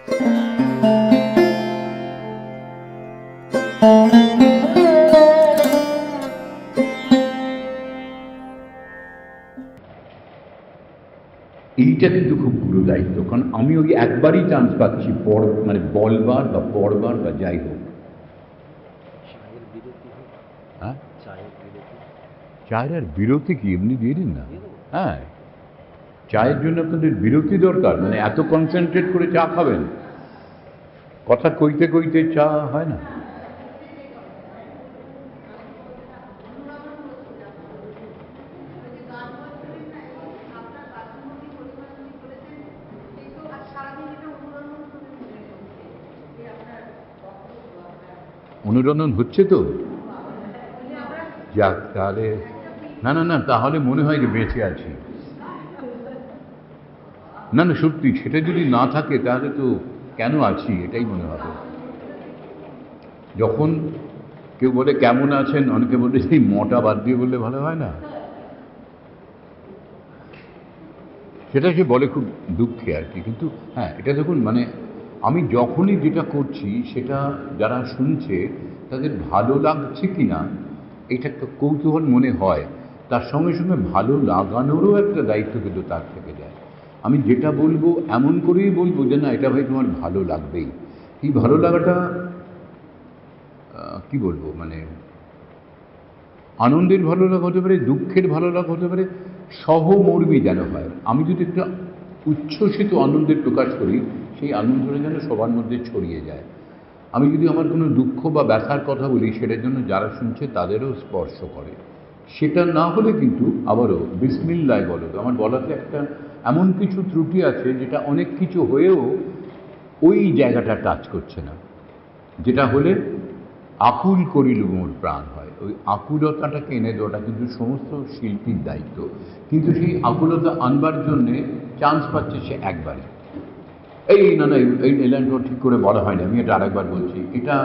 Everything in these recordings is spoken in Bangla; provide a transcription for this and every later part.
এইটা কিন্তু খুব গুরু দায়িত্ব, কারণ আমি ওই একবারই চান্স পাচ্ছি মানে বলবার বা পড়বার বা যাই হোক। হ্যাঁ, চায়ের আর বিরতি কি এমনি দিয়ে দিন না? হ্যাঁ, চায়ের জন্য আপনাদের বিরতি দরকার, মানে এত কনসেন্ট্রেট করে চা খাবেন? কথা কইতে কইতে চা হয় না? অনুরণন হচ্ছে তো? যাক, তাহলে না না না, তাহলে মনে হয় যে বেঁচে আছি। না না, সত্যি সেটা যদি না থাকে তাহলে তো কেন আছি এটাই মনে হবে। যখন কেউ বলে কেমন আছেন, অনেকে বলে সেই মটা বাদ দিয়ে বললে ভালো হয় না? সেটা সে বলে খুব দুঃখে আর কি। কিন্তু হ্যাঁ, এটা দেখুন, মানে আমি যখনই যেটা করছি সেটা যারা শুনছে তাদের ভালো লাগছে কি না এটা একটা কৌতূহল মনে হয়, তার সঙ্গে সঙ্গে ভালো লাগানোরও একটা দায়িত্ব কিন্তু তার থেকে যায়। আমি যেটা বলবো এমন করেই বলবো যে না, এটা ভাই তোমার ভালো লাগবেই। এই ভালো লাগাটা কি বলবো, মানে আনন্দের ভালো লাগা হতে পারে, দুঃখের ভালো লাগা হতে পারে, সহমর্মী যেন হয়। আমি যদি একটা উচ্ছ্বসিত আনন্দের প্রকাশ করি, সেই আনন্দটা যেন সবার মধ্যে ছড়িয়ে যায়। আমি যদি আমার কোনো দুঃখ বা ব্যথার কথা বলি, সেটার জন্য যারা শুনছে তাদেরও স্পর্শ করে। সেটা না হলে কিন্তু আবারও বিসমিল্লাহ বলো, আমার বলাতে একটা এমন কিছু ত্রুটি আছে যেটা অনেক কিছু হয়েও ওই জায়গাটা টাচ করছে না, যেটা হলে আকুল করিল মোর প্রাণ হয়। ওই আকুলতাটাকে এনে দেওয়াটা কিন্তু সমস্ত শিল্পীর দায়িত্ব। কিন্তু সেই আকুলতা আনবার জন্যে চান্স পাচ্ছে সে একবারে। এই না না, এই লাইনটা ঠিক করে বলা হয়নি, আমি এটা আরেকবার বলছি, এটা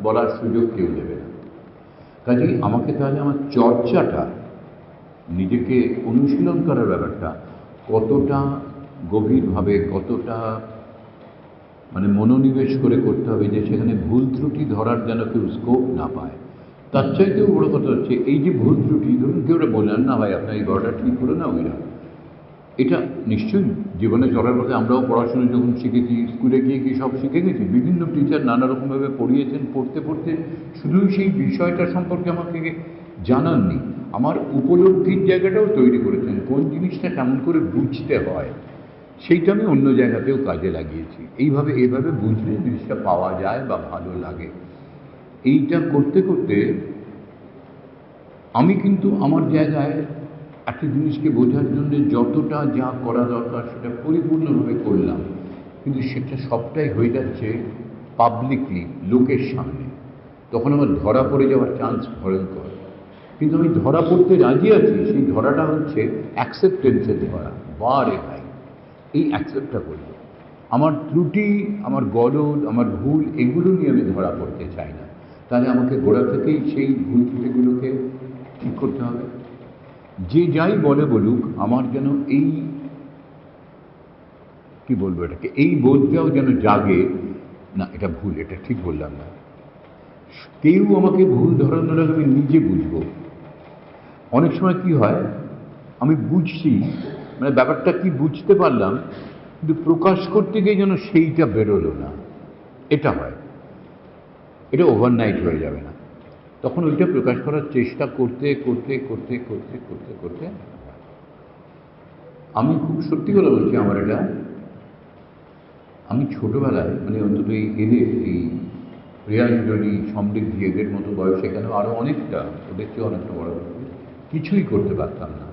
বলার সুযোগ কেউ দেবে না। কাজেই আমাকে তাহলে আমার চর্চাটা, নিজেকে অনুশীলন করার ব্যাপারটা কতটা গভীরভাবে, কতটা মানে মনোনিবেশ করে করতে হবে যে সেখানে ভুল ত্রুটি ধরার যেন কেউ স্কোপ না পায়। তার চাইতেও বড় কথা হচ্ছে এই যে ভুল ত্রুটি, ধরুন কেউ ওটা বললেন না ভাই আপনার এই গড়াটা ঠিক করে না ওইরা, এটা নিশ্চয়ই জীবনে চলার পথে আমরাও পড়াশোনা যখন শিখেছি, স্কুলে গিয়ে কি সব শিখে গেছি? বিভিন্ন টিচার নানা রকমভাবে পড়িয়েছেন, পড়তে পড়তে শুধুই সেই বিষয়টা সম্পর্কে আমাকে জানাননি, আমার উপলব্ধির জায়গাটাও তৈরি করেছেন, কোন জিনিসটা কেমন করে বুঝতে হয় সেইটা আমি অন্য জায়গাতেও কাজে লাগিয়েছি। এভাবে বুঝলে জিনিসটা পাওয়া যায় বা ভালো লাগে। এইটা করতে করতে আমি কিন্তু আমার জায়গায় একটা জিনিসকে বোঝার জন্য যতটা যা করা দরকার সেটা পরিপূর্ণভাবে করলাম, কিন্তু সেটা সবটাই হয়ে যাচ্ছে পাবলিকলি, লোকের সামনে। তখন আমার ধরা পড়ে যাওয়ার চান্স ভয়ঙ্কর। কিন্তু আমি ধরা পড়তে রাজি আছি, সেই ধরাটা হচ্ছে অ্যাকসেপ্টেন্সের ধরা। বারে ভাই, এই অ্যাকসেপ্টটা করব। আমার ত্রুটি, আমার গলদ, আমার ভুল, এগুলো নিয়ে আমি ধরা পড়তে চাই না। তাহলে আমাকে গোড়া থেকেই সেই ভুল ত্রুটিগুলোকে ঠিক করতে হবে। যে যাই বলে বলুক, আমার যেন এই কি বলবো এটাকে, এই বোধটাও যেন জাগে, না এটা ভুল, এটা ঠিক বললাম না। কেউ আমাকে ভুল ধরানোর আগে আমি নিজে বুঝবো। অনেক সময় কি হয়, আমি বুঝছি, মানে ব্যাপারটা কি বুঝতে পারলাম, কিন্তু প্রকাশ করতে গিয়ে যেন সেইটা বেরোলো না, এটা হয়। এটা ওভারনাইট হয়ে যাবে না, তখন ওইটা প্রকাশ করার চেষ্টা করতে করতে করতে করতে করতে করতে আমি খুব সত্যি কথা বলছি, আমার এটা আমি ছোটবেলায়, মানে অন্তত এই প্রিয়াঞ্জলি, সমৃদ্ধি, এদের মতো বয়সে, কেন আরও অনেকটা, ওদের চেয়ে অনেকটা বড় বয়সে, কিছুই করতে পারতাম না।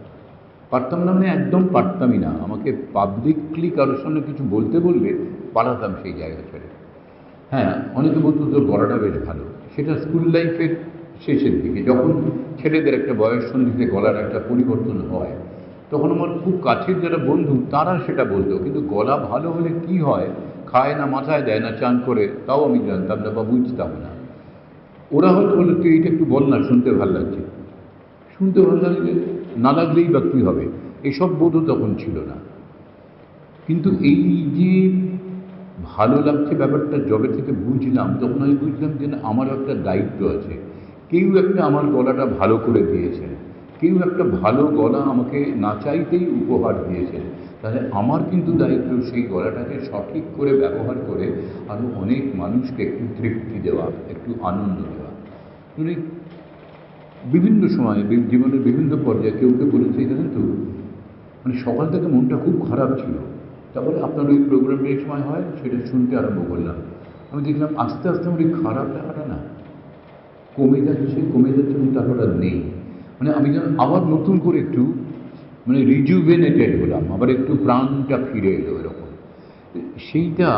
পারতাম না মানে একদম পারতামই না। আমাকে পাবলিকলি কারোর সামনে কিছু বলতে বললে পালাতাম সেই জায়গা ছেড়ে। হ্যাঁ, অনেকে বলতো তোর গলাটা বেশ ভালো, সেটা স্কুল লাইফের শেষের দিকে, যখন ছেলেদের একটা বয়স সন্ধিতে গলার একটা পরিবর্তন হয়, তখন আমার খুব কাছের যারা বন্ধু তারা সেটা বলতো। কিন্তু গলা ভালো হলে কি হয়, খায় না, মাথায় দেয় না, চান করে, তাও আমি জানতাম না বা বুঝতাম না। ওরা হয়তো বললো তুই এইটা একটু বল না, শুনতে ভালো লাগছে। শুনতে ভালো লাগলে না লাগলেই বা কী হবে, এসব বোধও তখন ছিল না। কিন্তু এই যে ভালো লাগছে ব্যাপারটা যবে থেকে বুঝলাম, তখন আমি বুঝলাম যে না, আমারও একটা দায়িত্ব আছে। কেউ একটা আমার গলাটা ভালো করে দিয়েছেন, কেউ একটা ভালো গলা আমাকে না চাইতেই উপহার দিয়েছেন, তাহলে আমার কিন্তু দায়িত্ব সেই গলাটাকে সঠিক করে ব্যবহার করে আরও অনেক মানুষকে একটু তৃপ্তি দেওয়া, একটু আনন্দ দেওয়া। মানে বিভিন্ন সময়ে জীবনের বিভিন্ন পর্যায়ে কেউ কেউ বলেছে, জানেন তো, মানে সকাল থেকে মনটা খুব খারাপ ছিল, তারপরে আপনার ওই প্রোগ্রামটা এই সময় হয়, সেটা শুনতে আরম্ভ করলাম। আমি দেখলাম আস্তে আস্তে আমার এই খারাপ লাগাটা না কমে যাচ্ছে, কমে যাচ্ছে, এবং তারপর আর নেই। মানে আমি যেন আবার নতুন করে একটু মানে রিজুভেনেটেড হলাম, আবার একটু প্রাণটা ফিরে এলো এরকম। সেইটা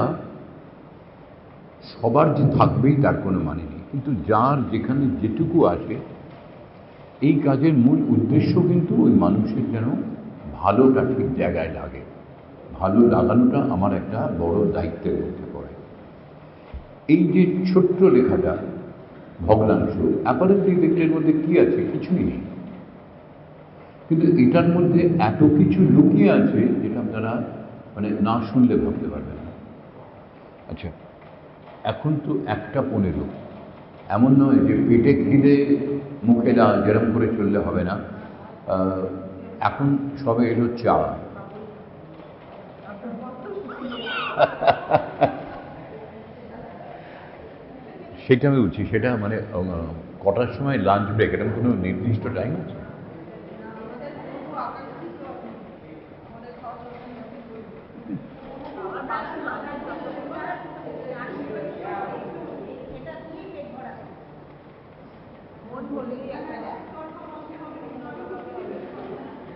সবার যে থাকবেই তার কোনো মানে নেই, কিন্তু যার যেখানে যেটুকু আসে, এই কাজের মূল উদ্দেশ্য কিন্তু ওই মানুষের যেন ভালোটা ঠিক জায়গায় লাগে। ভালো লাগানোটা আমার একটা বড় দায়িত্বের মধ্যে পড়ে। এই যে ছোট্ট লেখাটা ভগ্নাংশ, অ্যাপারেন্টলি দেখলে এর মধ্যে কী আছে? কিছুই নেই, কিন্তু এটার মধ্যে এত কিছু লুকিয়ে আছে যেটা আপনারা মানে না শুনলে ভাবতে পারবেন না। আচ্ছা, এখন তো 1:15, এমন নয় যে পেটে খিদে মুখে না, যেরম করে চললে হবে না। এখন সবে এলো চা। সেটা আমি বলছি, সেটা মানে কটার সময় লাঞ্চ ব্রেক, এরকম কোনো নির্দিষ্ট টাইম আছে?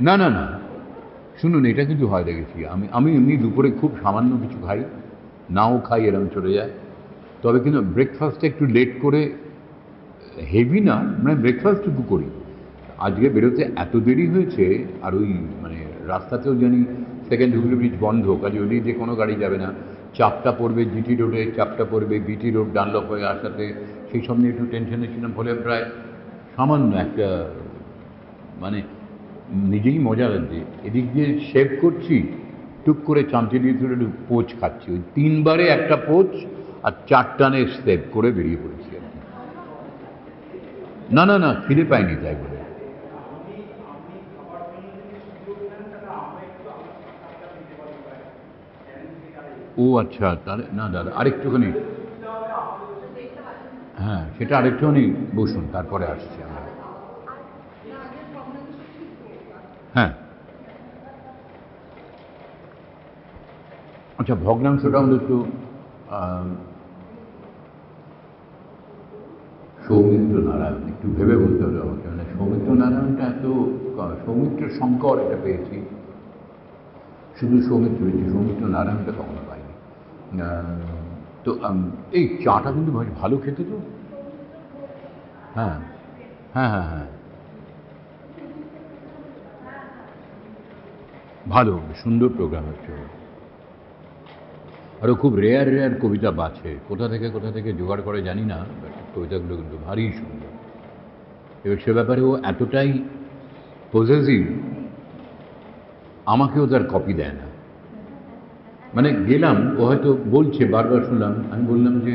না না না, শুনুন, এটা কিন্তু হয় দেখেছি আমি। আমি এমনি দুপুরে খুব সামান্য কিছু খাই, নাও খাই, এরম চলে যায়। তবে কিন্তু ব্রেকফাস্টটা একটু লেট করে, হেভি না, মানে ব্রেকফাস্টটুকু করি। আজকে বেরোতে এত দেরি হয়েছে, আর ওই মানে রাস্তাতেও জানি সেকেন্ড হুগলি ব্রিজ বন্ধ, কাজে ওই যে কোনো গাড়ি যাবে না। চাপটা পড়বে জিটি রোডে, চাপটা পড়বে বিটি রোড ডানলপ হয়ে আসাতে, সেই সব নিয়ে একটু টেনশনে ছিলাম। ফলে প্রায় সামান্য একটা মানে নিজেই মজা লাগছে, এদিক দিয়ে শেভ করছি, টুক করে চামচে দিয়ে ধরে একটু পোচ খাচ্ছি, ওই 3বারে একটা পোচ আর 4 টানে শেভ করে বেরিয়ে পড়েছি আর কি। না না না, খিদে পাইনি তাই বলে। ও আচ্ছা, তাহলে না দাদা, আরেকটুখানি, হ্যাঁ সেটা আরেকটুখানি বসুন, তারপরে আসছি আমরা। হ্যাঁ, আচ্ছা, ভগ্নাংশটা আমাদের একটু সৌমিত্র নারায়ণ, একটু ভেবে বলতে হবে আমাকে, মানে সৌমিত্র নারায়ণটা এত, সৌমিত্র শঙ্কর এটা পেয়েছি, শুধু সৌমিত্র পেয়েছি, সৌমিত্র নারায়ণটা কখনো পাইনি। তো এই চাটা কিন্তু বেশ ভালো খেতে তো। হ্যাঁ হ্যাঁ হ্যাঁ হ্যাঁ, ভালো, সুন্দর প্রোগ্রাম হচ্ছে। আরও খুব রেয়ার রেয়ার কবিতা বাছে, কোথা থেকে জোগাড় করে জানি না, বাট কবিতাগুলো কিন্তু ভারী সুন্দর। এবার সে ব্যাপারে ও এতটাই পজেসিভ, আমাকেও তার কপি দেয় না। মানে গেলাম, ও হয়তো বলছে, বারবার শুনলাম, আমি বললাম যে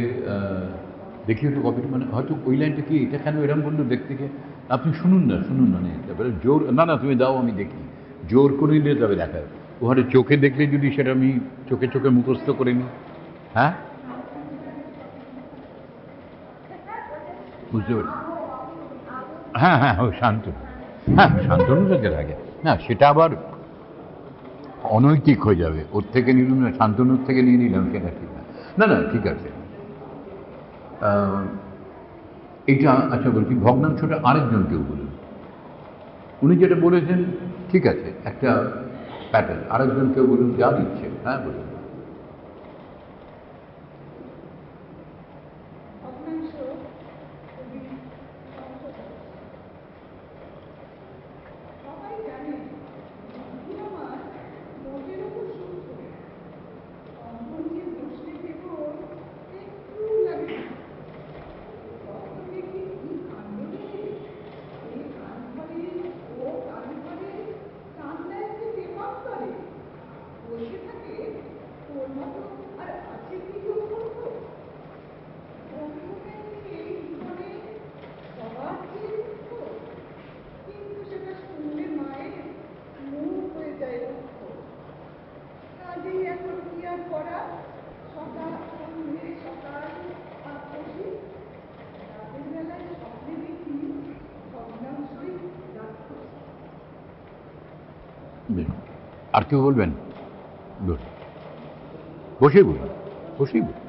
দেখি একটু কপিটা, মানে হয়তো ওই লাইনটা কি, এটা কেন এরম বললো দেখতে গিয়ে, আপনি শুনুন না, শুনুন, মানে তারপরে জোর, না না তুমি দাও আমি দেখি, জোর করে নিলে তবে দেখা। ও হয়তো চোখে দেখলে যদি সেটা আমি চোখে চোখে মুখস্থ করে নিই। হ্যাঁ, বুঝতে পারি। হ্যাঁ হ্যাঁ, ও শান্তনু, হ্যাঁ শান্তনু থেকে থাকে না, সেটা আবার অনৈতিক হয়ে যাবে, ওর থেকে নিলাম না, শান্তনুর থেকে নিয়ে নিলাম, সেটা ঠিক না। না না, ঠিক আছে। এইটা আচ্ছা বলছি, ভগ্নাংশটা আরেকজন কেউ বলুন, উনি যেটা বলেছেন ঠিক আছে, একটা প্যাটার্ন, আরেকজন কেউ বলুন, যা দিচ্ছে। হ্যাঁ বলুন। করা সকাল সন্ধে সকাল আর খুশি রাতের বেলায় স্বপ্নে দেখি ভগ্নাংশই রাক্ষস। আর কেউ বলবেন? বসেই বলুন, বসেই বলুন।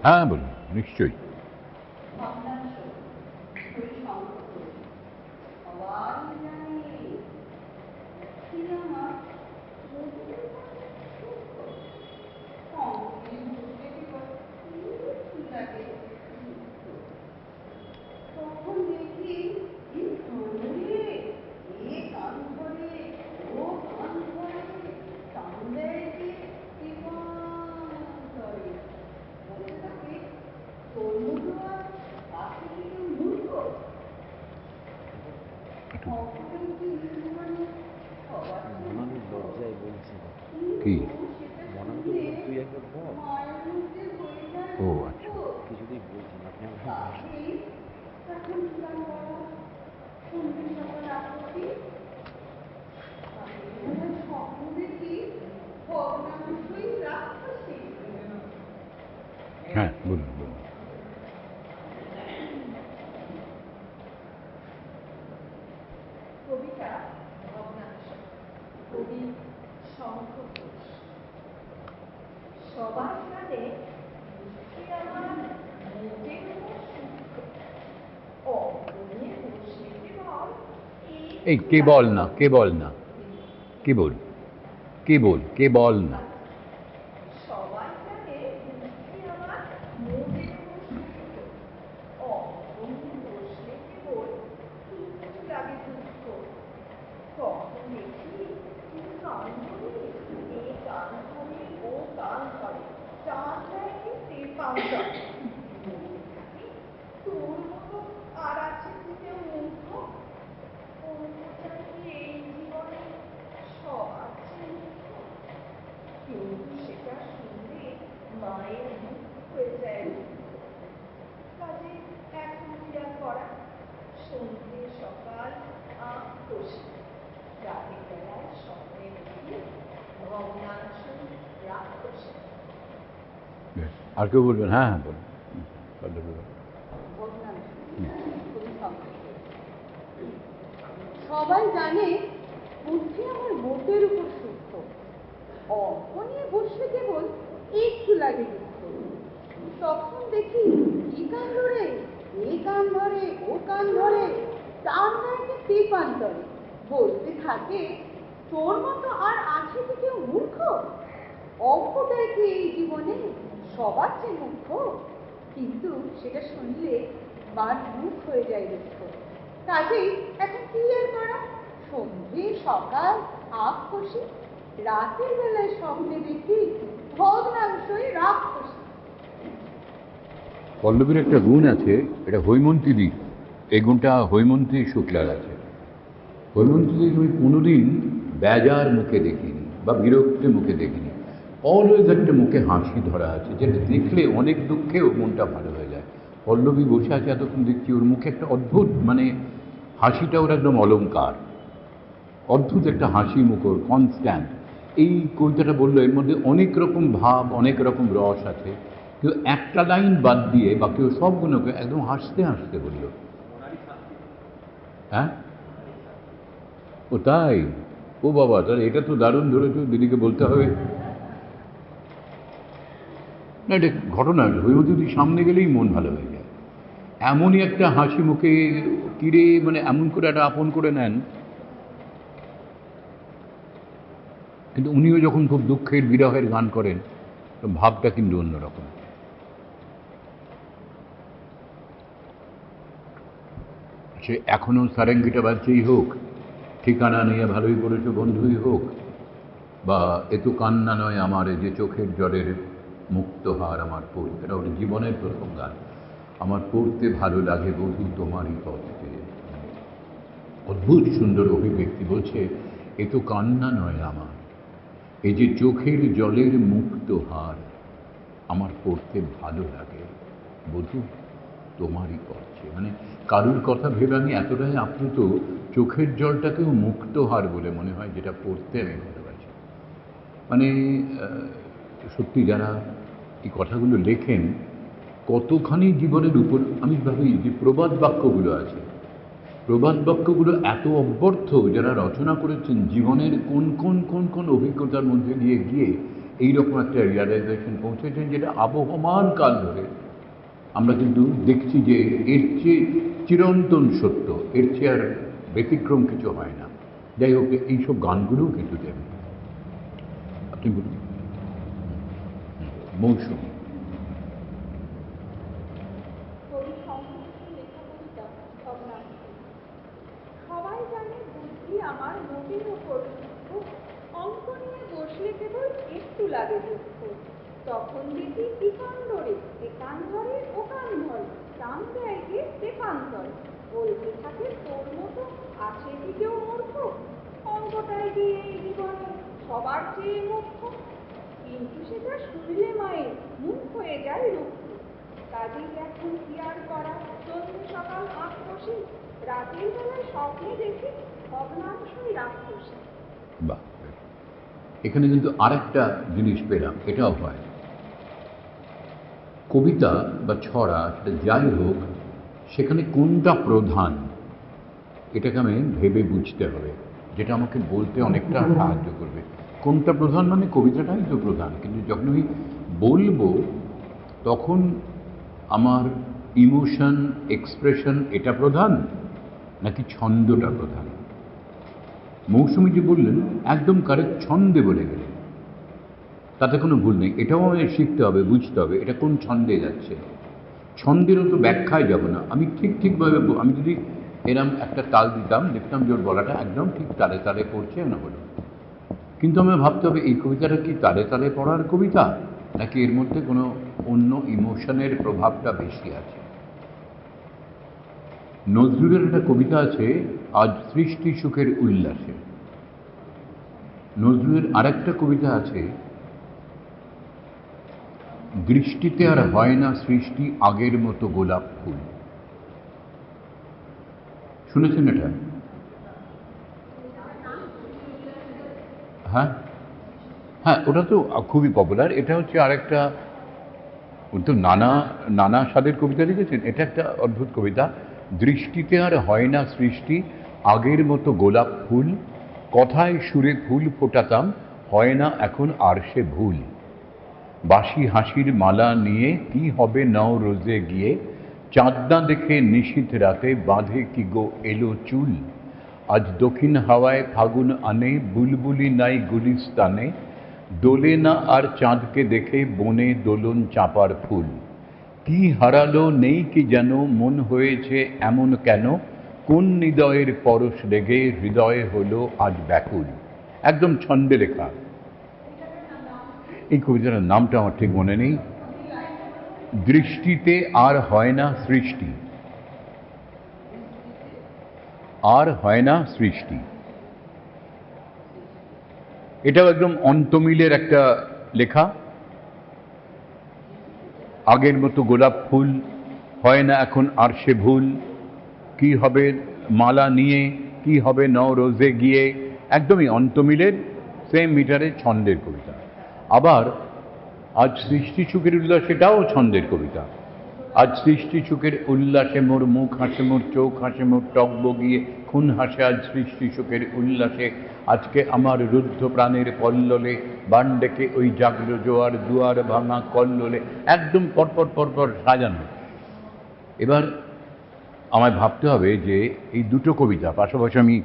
হ্যাঁ বলুন, নিশ্চয়ই। কি? ও আচ্ছা। হ্যাঁ বলুন বলুন। কবিতা ভগ্নাংশ, কবি শঙ্খ ঘোষ। সবার কানে আমার মোটের উপর সূক্ষ্ম অঙ্গনে বসে কেবল এই কেবল না, কেবল না, কেবল, কেবল, কেবল না। সবার কানে আমার মোটের উপর সূক্ষ্ম অঙ্গনে বসে কেবল লাগে দুঃখ। কখন দেখি গান ধরে এ গান ধরে ও গান ধরে চাঁদ দেখে সে পাউডার তোর মতো আর আছে কি কেউ মূর্খ? এই জীবনে সবার চেয়ে মূর্খ। কিন্তু সেটা শুনলে মায়ের মুখ হয়ে যায় কাজে এখন কি আর করা? সন্ধ্যে সকাল আখ কষি রাতের বেলায় স্বপ্নে দেখি ভগ্নাংশ রাক্ষসী। আর কেউ বলবেন? হ্যাঁ হ্যাঁ বলুন। সবাই জানে বুদ্ধি আমার মোটের উপর সূক্ষ্ম অঙ্ক নিয়ে বসলে কেবল একটু লাগে দুঃখ। তখন দেখি কি কান ধরে এ কান ধরে ও কান ধরে তার নাকি পেপান ধরে বলতে থাকে তোর মতো আর আছে কি কেউ মূর্খ? অঙ্কটাই কি এই জীবনে সবার চেয়ে মূর্খ? কিন্তু সেটা শুনলে মার মুখ হয়ে যায় দুঃখ। কাজেই এখন কি আর করা? সন্ধে সকাল আখ কষি রাতের বেলায় স্বপ্নে দেখি ভগ্নাংশই রাক্ষসী। পল্লবীর একটা গুণ আছে, এটা হৈমন্তী দিক, এই গুণটা হৈমন্তী শুক্লার আছে। হৈমন্তী দিক আমি কোনোদিন বেজার মুখে দেখিনি বা বিরক্তি মুখে দেখিনি। অলওয়েজ একটা মুখে হাসি ধরা আছে, যেটা দেখলে অনেক দুঃখেও মনটা ভালো হয়ে যায়। পল্লবী বসে আছে এতক্ষণ দেখছি, ওর মুখে একটা অদ্ভুত মানে হাসিটা ওর একদম অলংকার, অদ্ভুত একটা হাসি মুখ ওর কনস্ট্যান্ট। এই কবিতাটা বললো এর মধ্যে অনেক রকম ভাব, অনেক রকম রস আছে, কেউ একটা লাইন বাদ দিয়ে বা কেউ সবগুলোকে একদম হাসতে হাসতে বলল। হ্যাঁ ও তাই? ও বাবা, তাহলে এটা তো দারুণ ধরেছো, দিদিকে বলতে হবে। না এটা ঘটনা, হৈমতীর সামনে গেলেই মন ভালো হয়ে যায়। এমনই একটা হাসি মুখে কিরে, মানে এমন করে একটা আপন করে নেন। কিন্তু উনিও যখন খুব দুঃখের বিরহের গান করেন, তো ভাবটা কিন্তু অন্যরকম। সে এখনও সারেঙ্গিটা বাজছেই হোক, ঠিকানা নিয়ে ভালোই করেছো বন্ধুই হোক, বা এ তো কান্না নয় আমার, এ যে চোখের জলের মুক্তহার আমার পড়তে, এটা ওর জীবনের প্রথম গান। আমার পড়তে ভালো লাগে বধূ তোমারই পথে। অদ্ভুত সুন্দর অভিব্যক্তি। বলছে এ তো কান্না নয় আমার, এই যে চোখের জলের মুক্তহার আমার পড়তে ভালো লাগে বধূ তোমারই পথে। মানে কারুর কথা ভেবে আমি এতটাই আপ্লুত, চোখের জলটাকেও মুক্তহার বলে মনে হয়, যেটা পড়তে আমি ভালোবাসি। মানে সত্যি যারা এই কথাগুলো লেখেন, কতখানি জীবনের উপর, আমি ভাবি যে প্রবাদ বাক্যগুলো আছে, প্রবাদ বাক্যগুলো এত অব্যর্থ যারা রচনা করেছেন, জীবনের কোন কোন কোন কোন অভিজ্ঞতার মধ্যে দিয়ে গিয়ে এইরকম একটা রিয়ালাইজেশন পৌঁছেছেন, যেটা আবহমান কাল ধরে আমরা কিন্তু দেখছি যে এর চেয়ে চিরন্তন সত্য, এর চেয়ে আর ব্যতিক্রম কিছু হয় না। যাই হোক, এইসব গানগুলোও কিন্তু তেমনি। আপনি বলুন। মৌসুমী। কবি শঙ্করদেবের লেখা কবিতা ভগ্নাংশ। সবাই জানে বুদ্ধি আমার মোটের ওপর সূক্ষ্ম, অঙ্ক নিয়ে বসলে কেবল একটু লাগে দুঃখ। তখন দেখি পিকাণ্ডরে একান ধরে ওকান ধরে, টান দেয় যে তেপান্তরে, বলতে থাকে তোর মতো আছে কি কেউ মূর্খ, অঙ্কটাই গিয়ে এই জীবনে সবার চেয়ে মুখ্য। কিন্তু সেটা শুনলে মায়ের মুখ হয়ে যায় রুক্ষ। কাজেই এখন কি আর করা, সন্ধ্যে সকাল আঁক বসি, রাতের বেলায় স্বপ্নে দেখি ভগ্নাংশই রাক্ষসী। বাহ, এখানে কিন্তু আরেকটা জিনিস পেলাম, এটাও হয় কবিতা বা ছড়া, সেটা যাই হোক, সেখানে কোনটা প্রধান এটাকে আমি ভেবে বুঝতে হবে, যেটা আমাকে বলতে অনেকটা সাহায্য করবে। কোনটা প্রধান মানে কবিতাটাই তো প্রধান, কিন্তু যখন আমি বলবো তখন আমার ইমোশন, এক্সপ্রেশন এটা প্রধান নাকি ছন্দটা প্রধান। মৌসুমী যে বললেন একদম কারেক্ট, ছন্দে বলে গেলেন, তাতে কোনো ভুল নেই। এটাও আমাদের শিখতে হবে, বুঝতে হবে এটা কোন ছন্দে যাচ্ছে। ছন্দেরও তো ব্যাখ্যায় যাব না, আমি ঠিকভাবে, আমি যদি এরম একটা তাল দিতাম, দেখতাম যে ওর গলাটা একদম ঠিক তালে তালে পড়ছে না বলো, কিন্তু আমার ভাবতে হবে এই কবিতাটা কি তালে তালে পড়ার কবিতা, নাকি এর মধ্যে কোনো অন্য ইমোশনের প্রভাবটা বেশি আছে। নজরুলের একটা কবিতা আছে, আজ সৃষ্টি সুখের উল্লাসে। নজরুলের আরেকটা কবিতা আছে, দৃষ্টিতে আর হয় না সৃষ্টি আগের মতো গোলাপ ফুল। শুনেছেন এটা? হ্যাঁ হ্যাঁ, ওটা তো খুবই পপুলার। এটা হচ্ছে আরেকটা, তো নানা নানা স্বাদের কবিতা লিখেছেন, এটা একটা অদ্ভুত কবিতা। দৃষ্টিতে আর হয় না সৃষ্টি আগের মতো গোলাপ ফুল, কথায় সুরে ফুল ফোটাতাম হয় না এখন আর সে ভুল। বাসি হাসির মালা নিয়ে কি হবে নও রোজে গিয়ে, চাঁদনা দেখে নিশীথ রাতে বাঁধে কি গো এলো চুল। আজ দক্ষিণ হাওয়ায় ফাগুন আনে বুলবুলি নাই গুলিস্তানে, দোলে না আর চাঁদকে দেখে বনে দোলন চাঁপার ফুল। কি হারালো নেই কি যেন মন হয়েছে এমন কেন, কোন হৃদয়ের পরশ লেগে হৃদয়ে হলো আজ ব্যাকুল। একদম ছন্দে লেখা। এই কবিতাটার নামটা আমার ঠিক মনে নেই। দৃষ্টিতে আর হয় না সৃষ্টি, আর হয় না সৃষ্টি, এটাও একদম অন্তমিলের একটা লেখা। আগের মতো গোলাপ ফুল, হয় না এখন আর সে ভুল, কি হবে মালা নিয়ে, কি হবে নও রোজে গিয়ে, একদমই অন্তমিলের সেম মিটারে ছন্দের কবিতা। আবার আজ সৃষ্টি সুখের উল্লাস, সেটাও ছন্দের কবিতা। আজ সৃষ্টি সুখের উল্লাসে মোর মুখ হাসে, মোর চোখ হাসে, মোর টক বগিয়ে খুন হাসে আজ সৃষ্টি সুখের উল্লাসে। আজকে আমার রুদ্ধ প্রাণের পল্ললে বান ডেকে ওই জাগলো জোয়ার, দুয়ার ভাঙা কল্লোলে। একদম পরপর পরপর সাজানো। এবার আমায় ভাবতে হবে যে এই দুটো কবিতা পাশাপাশি আমি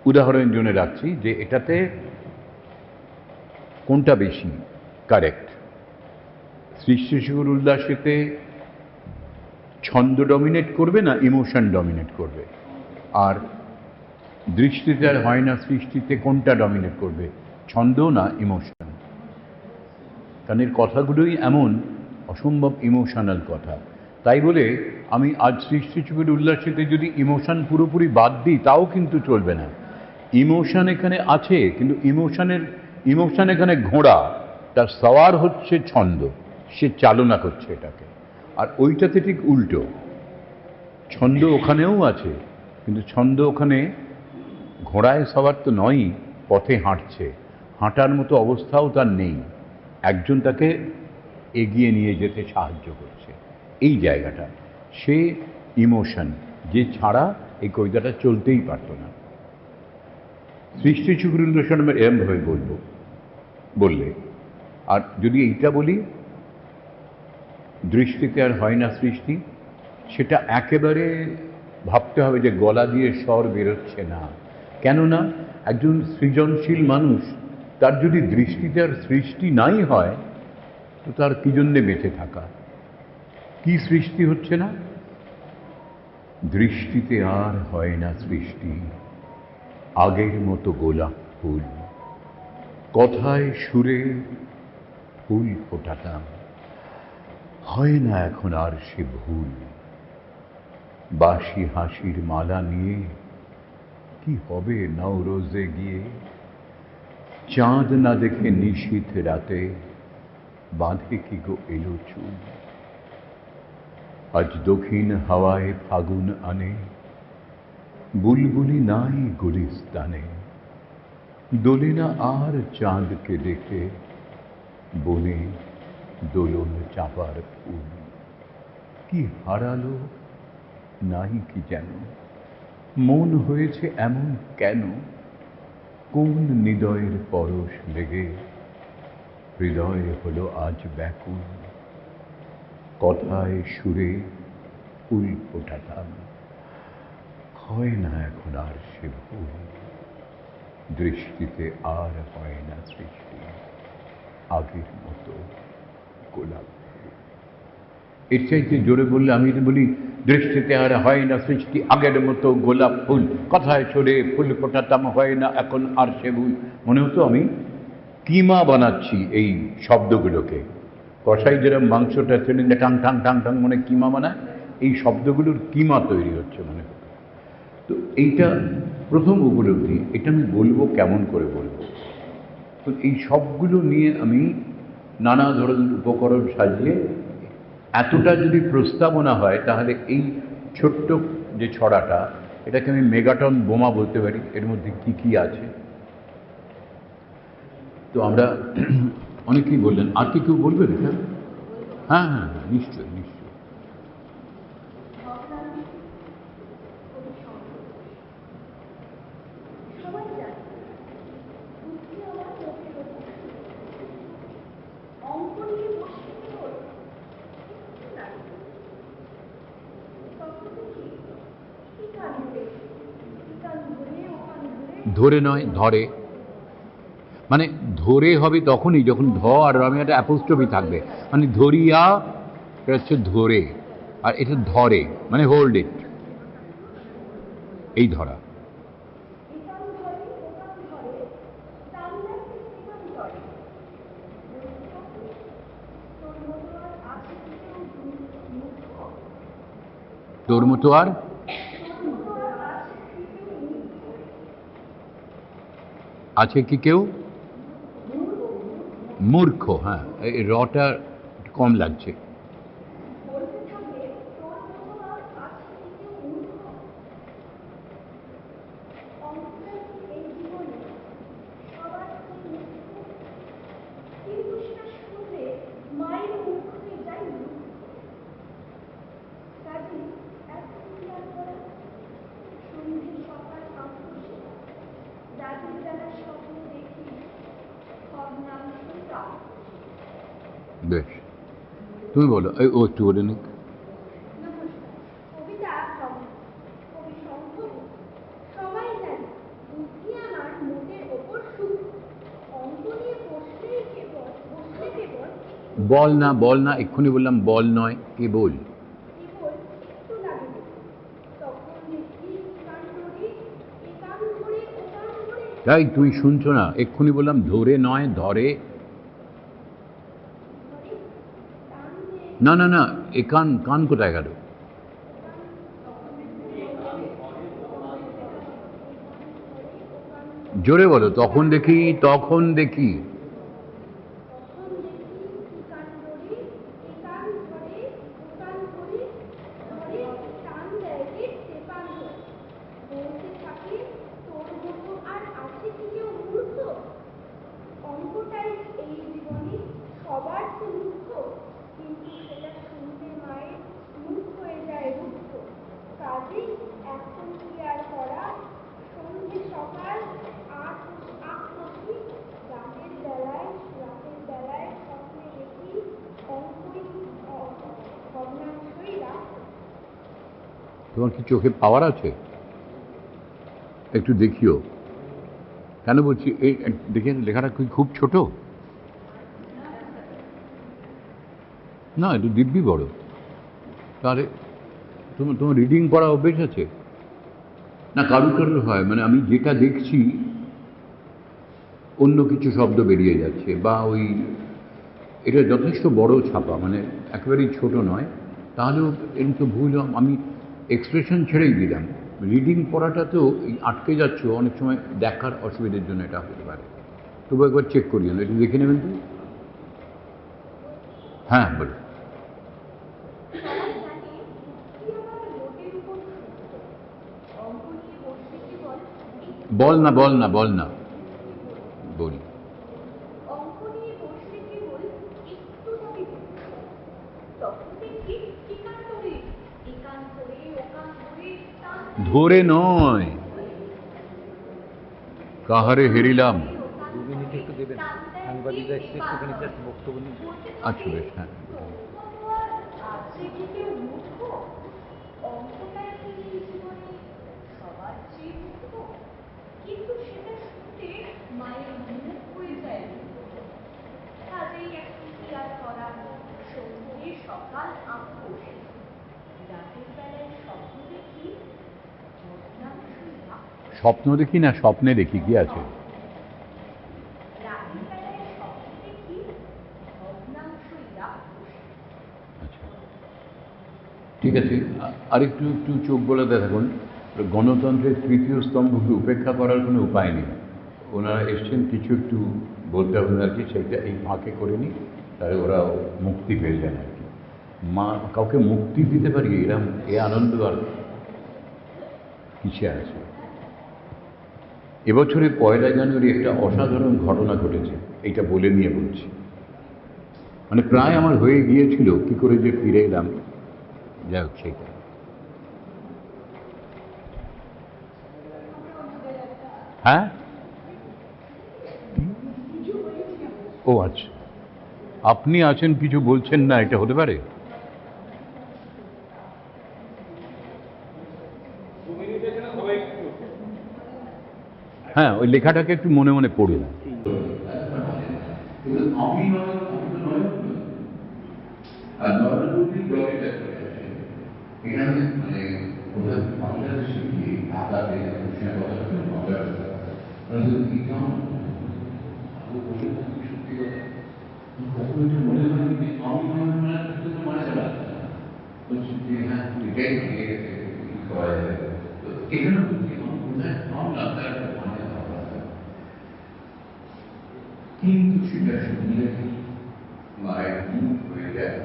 উদাহরণ জন্য রাখছি, যে এটাতে কোনটা বেশি কারেক্ট? সৃষ্টি সুখের উল্লাসেতে ছন্দ ডমিনেট করবে না ইমোশন ডমিনেট করবে? আর দৃষ্টিতে আর হয় না সৃষ্টিতে কোনটা ডমিনেট করবে, ছন্দ না ইমোশন? কারণ এর কথাগুলোই এমন অসম্ভব ইমোশনাল কথা। তাই বলে আমি আজ সৃষ্টি সুখের উল্লাসেতে যদি ইমোশন পুরোপুরি বাদ দিই তাও কিন্তু চলবে না। ইমোশন এখানে আছে, কিন্তু ইমোশন এখানে ঘোড়া, তার সওয়ার হচ্ছে ছন্দ, সে চালনা করছে এটাকে। আর ওইটাতে ঠিক উল্টো, ছন্দ ওখানেও আছে, কিন্তু ছন্দ ওখানে ঘোড়ায় সওয়ার তো নয়ই, পথে হাঁটছে, হাঁটার মতো অবস্থাও তার নেই, একজন তাকে এগিয়ে নিয়ে যেতে সাহায্য করছে। এই জায়গাটা সে ইমোশন, যে ছাড়া এই কবিতাটা চলতেই পারত না। সৃষ্টি সুখের উল্লাসন আমরা এরমভাবে বললে, আর যদি এইটা বলি দৃষ্টিতে আর হয় না সৃষ্টি, সেটা একেবারে ভাবতে হবে যে গলা দিয়ে স্বর বেরোচ্ছে না। কেননা একজন সৃজনশীল মানুষ, তার যদি দৃষ্টিতে আর সৃষ্টি নাই হয় তো তার কি জন্যে বেঁচে থাকা? কি সৃষ্টি হচ্ছে না? দৃষ্টিতে আর হয় না সৃষ্টি, আগের মতো গোলাপ ফুল, কথায় সুরে ফুল ফোটাতাম, হয় না এখন আর সে ভুল। বাসি হাসির মালা নিয়ে কি হবে নওরোজে গিয়ে, চাঁদ না দেখে নিশীথ রাতে বাঁধে কি গো এলো চুল। আজ দক্ষিণ হাওয়ায় ফাগুন আনে, বুলবুলি নাই গুলিস্তানে, দোলে না আর চাঁদকে দেখে বনে দোলন চাঁপার ফুল। কি হারালো নাই কি যেন, মন হয়েছে এমন কেন, কোন হৃদয়ের পরশ লেগে হৃদয় হলো আজ ব্যাকুল। কথায় সুরে ফুল ফোটাতাম, হয় না এখন আর সে ভুল। দৃষ্টিতে আর হয় না সৃষ্টি, আগের মতো গোলাপ ফুল। এর চাইতে জোরে বললে আমি বলি, দৃষ্টিতে আর হয় না সৃষ্টি, আগের মতো গোলাপ ফুল, কথায় সুরে ফুল ফোটাতাম, হয় না এখন আর সে ভুল। মনে হতো আমি কিমা বানাচ্ছি এই শব্দগুলোকে। কষাই যেরকম মাংসটা ছেড়ে টাং টাং টাং টাং মনে কিমা বানায়, এই শব্দগুলোর কিমা তৈরি হচ্ছে মনে হতো। তো এইটা প্রথম উপলব্ধি। এটা আমি বলবো কেমন করে বলবো? তো এই সবগুলো নিয়ে আমি নানা ধরনের উপকরণ সাজিয়ে, এতটা যদি প্রস্তাবনা হয় তাহলে এই ছোট্ট যে ছড়াটা, এটাকে আমি মেগাটন বোমা বলতে পারি। এর মধ্যে কি কি আছে তো আমরা অনেকেই বললেন। আর কি কেউ বলবেন এটা? হ্যাঁ হ্যাঁ হ্যাঁ, নিশ্চয়ই নিশ্চয়ই। সবাই জানে বুদ্ধি আমার চোখের ওপর, অঙ্ক নিয়ে বসে তোর তখন দেখি কি কান ধরে, কি কান ধরে ওখান ধরে। ধরে নয়, ধরে। মানে ধরে হবে তখনই যখন ধ আর রমে একটা অ্যাপোস্ট্রফি থাকবে, মানে ধরিয়া, এটা হচ্ছে ধরে, আর এটা ধরে মানে হোল্ড ইট, এই ধরা। একান ধরে ওকান ধরে, তার লাগছে একান ধরে। তোর মতো আর আছে কি কেউ মূর্খ? তোর মতো আর তোর মতো আর আছে কি কেউ মূর্খ? আছে কি কেউ মূর্খ? হ্যাঁ, এই রটা কম লাগছে। বলতে থাকে তোর মতো আর আছে কি কেউ মূর্খ? অঙ্কটা কি এই জীবনে সবার চেয়ে মূর্খ? কিন্তু সেটা শুনলে মায়ের মুখ হয়ে যায় মূর্খ। কাজে এখন কি আর করা? সন্ধে সকাল আক্রোশে রাতের বেলা স্বপ্ন দেখি ভগ্নাংশ রাত। বেশ, তুমি বলো। ও একটু বলে নিক। নমস্কার, কবিতা কবি শঙ্কর। সবাই জানে বুদ্ধি আমার মোটের ওপর সূক্ষ্ম, অঙ্ক নিয়ে বসলেই বল না, এক্ষুনি বললাম বল নয়, কেবল। কেবল একটু লাগে দেখি, তখন দেখি কান ধরে এ কান ধরে ও কান ধরে তাই তুই শুনছো না, এক্ষুনি বললাম ধরে নয়, ধরে। ধরে টান দেয় না না না, এ কান, কান কোথায় গেল? জোরে বলো, তখন দেখি, তখন দেখি। তখন দেখি কি কান ধরে এ কান ধরে ও কান ধরে ধরে টান দেয় রে টেপান ধরে বলতে থাকে তোর মতো আর আছে কি কেউ মূর্খ অঙ্কটাই এই জীবনে সবার তো দুঃখ কিন্তু সেটা শুনতে মায়ের মুখ হয়ে যায় রুক্ষ কাজেই এখন কি আর করা সন্ধে সকাল আট কষি রাতের বেলায় স্বপ্নে দেখি অঙ্কই ভগ্নাংশই রাখ তোমার কি চোখে পাওয়ার আছে? একটু দেখিও। কেন বলছি, এই দেখে লেখাটা কি খুব ছোট? না, একটু দিব্যি বড়। তাহলে তোমার রিডিং পড়া অভ্যেস আছে? না, কারুর হয়, মানে আমি যেটা দেখছি অন্য কিছু শব্দ বেরিয়ে যাচ্ছে, বা ওই এটা যথেষ্ট বড় ছাপা, মানে একেবারেই ছোট নয়, তাহলেও এরকম তো ভুল আমি এক্সপ্রেশন ছেড়েই দিলাম। রিডিং পড়াটাতেও এই আটকে যাচ্ছ, অনেক সময় দেখার অসুবিধার জন্য এটা হতে পারে। তবু একবার চেক করিও না, একটু দেখে নেবেন তো। হ্যাঁ বলো। সবাই জানে কি আমার মোটের উপর সত্য অঙ্ক নিয়ে বসে কেবল বল না বল না বল না, বলি। অঙ্ক নিয়ে বসলে কেবল একটু লাগে দুঃখ তখন দেখি একান ধরে ও কান ধরে টান ধরে নয়, কাহারে হেরিলাম। দু মিনিট একটু দেবেন, সাংবাদিক এসে একটুখানি জাস্ট বক্তব্য নিন। আচ্ছা বেশ, হ্যাঁ। আছে কি কেউ মূর্খ অঙ্কটাই কি এই জীবনে সবার চেয়ে মূর্খ কিন্তু সেটা শুনতে মায়ের মুখ হয়ে যায় কাজেই এখন কি আর করা সন্ধে সকাল আপোষ রাতের বেলায় স্বপ্ন দেখি ভগ্নাংশই রাক্ষস। স্বপ্ন দেখি না, স্বপ্নে দেখি, কি আছে? রাতের বেলায় স্বপ্ন দেখি ভগ্নাংশই রাক্ষস। আচ্ছা ঠিক আছে, আরেকটু একটু চোখ বোলাতে থাকুন। গণতন্ত্রের তৃতীয় স্তম্ভকে উপেক্ষা করার কোনো উপায় নেই। ওনারা এসছেন, কিছু একটু বলতে হবে আর কি, সেটা এই ফাঁকে করে নিই, তাহলে ওরা মুক্তি পেয়ে যান আর কি। মা কাউকে মুক্তি দিতে পারি, এরম এ আনন্দ আর কিসে আছে। এবছরে 1 জানুয়ারি একটা অসাধারণ ঘটনা ঘটেছে, এইটা বলে নিয়ে বলছি। মানে প্রায় আমার হয়ে গিয়েছিল, কি করে যে ফিরে এলাম, যাই হোক সেইটা। হ্যাঁ, ও আচ্ছা, আপনি আছেন কিছু বলছেন না, এটা হতে পারে? হ্যাঁ, ওই লেখাটাকে একটু মনে মনে পড়ুন। এখানে মানে বাংলাদেশে গিয়ে ঢাকাতে সত্যি কথা কখনো একটু মনে হয় যে আমি মানে চলা বলছি যে হ্যাঁ এটাই ভেঙে গেছে, কি করা যায়। তো এখানে বলছি আমি কোথায় ভাবলাম তার একটা মানে কিন্তু সেটা শুনলে মায়ের মুখ হয়ে যায়,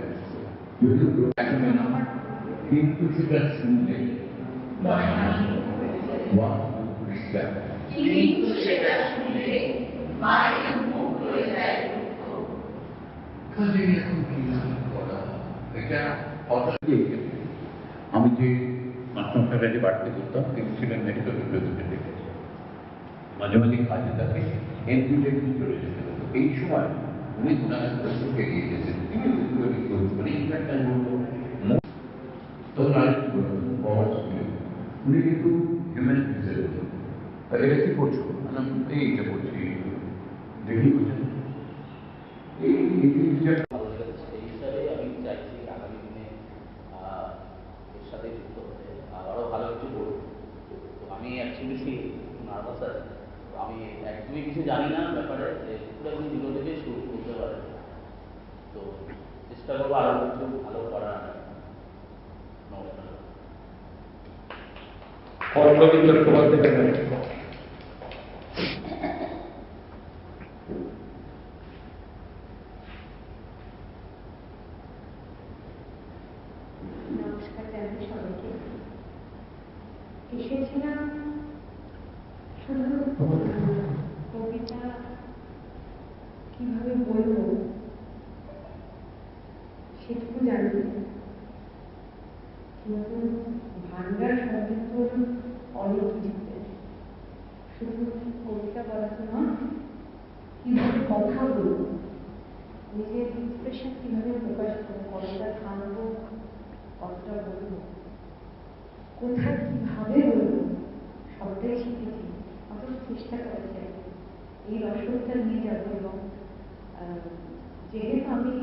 কিন্তু সেটা শুনলে কিন্তু সেটা শুনলে মায়ের মুখ হয়ে যায় কাজে এখন কি করা, এটা হঠাৎ আমি যে মাস্টারটা যে বাড়িতে করতাম, তিনি ছিলেন মেডিকেল রিপ্রেজেন্টেটিভ। মাঝে মাঝে কাজে তাকে এমপিতে চলে যেতে হতো। এই সময় উনি ওনার সাথে এগিয়ে যেতেন, তিনি মানে ইনফ্যাক্ট আমি বলবো তখন আরেকটু উনি কিন্তু হিউম্যানিটিসের হতো। এটা কি করছো? এইটা করছি, দেখি এই জিনিসটা একদমই কিছু জানি না ব্যাপারে, যে পুরো একদম জিরো থেকে শুরু করতে পারে। তো চেষ্টা করবো আরো কিছু ভালো করার। নমস্কার। পল্লবী চট্টোপাধ্যায়। নমস্কার জানাই সবাইকে। এসেছিলাম শুধু কবিতা কিভাবে বলবো সেটুকু জানি, কিন্তু ভান্ডার সমৃদ্ধ অনেক কিছুতে শুধু কবিতা বলা তো নয়, কিভাবে কথা বলবো, নিজের এক্সপ্রেশন কিভাবে প্রকাশ করবো, কতটা থামবো, কতটা বলবো, কোথায় কিভাবে বলবো, সবটাই শিখেছি। অথচ চেষ্টা করেছি এই রসদটা নিয়ে যাবো। এবং যেহেতু আমি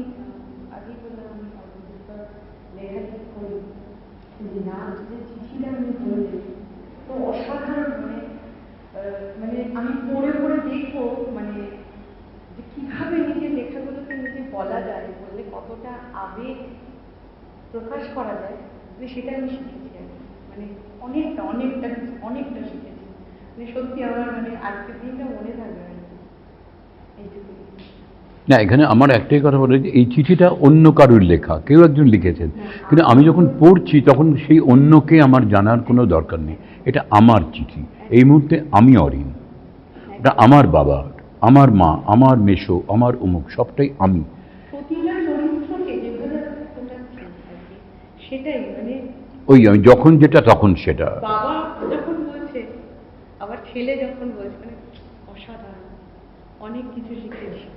আগেই বললাম আমি সর্বদা লেখালেখি করি, যে না যে চিঠিটা আমি বললে তো অসাধারণ, মানে আমি পড়ে পড়ে দেখবো যে কিভাবে নিজের লেখাগুলোকে নিজে বলা যায়, বললে কতটা আবেগ প্রকাশ করা যায়, সেটা আমি শিখেছি আর কি। অনেকটা অনেকটা অনেকটা শিখেছি। সত্যি আমার আজকের দিনটা মনে থাকবে আর কি, এইটুকুই। না, এখানে আমার একটাই কথা বলে যে এই চিঠিটা অন্য কারুর লেখা, কেউ একজন লিখেছেন, কিন্তু আমি যখন পড়ছি তখন সেই অন্যকে আমার জানার কোনো দরকার নেই। এটা আমার চিঠি, এই মুহূর্তে আমি অরিন, এটা আমার বাবা, আমার মা, আমার মেসো, আমার অমুক, সবটাই আমি। প্রতিটা চরিত্রকে যেভাবে ফোটাচ্ছি আর কি, সেটাই ওই আমি যখন যেটা তখন সেটা। বাবা যখন বলছে, আবার ছেলে যখন বলছে, অসাধারণ, অনেক কিছু শিখেছি।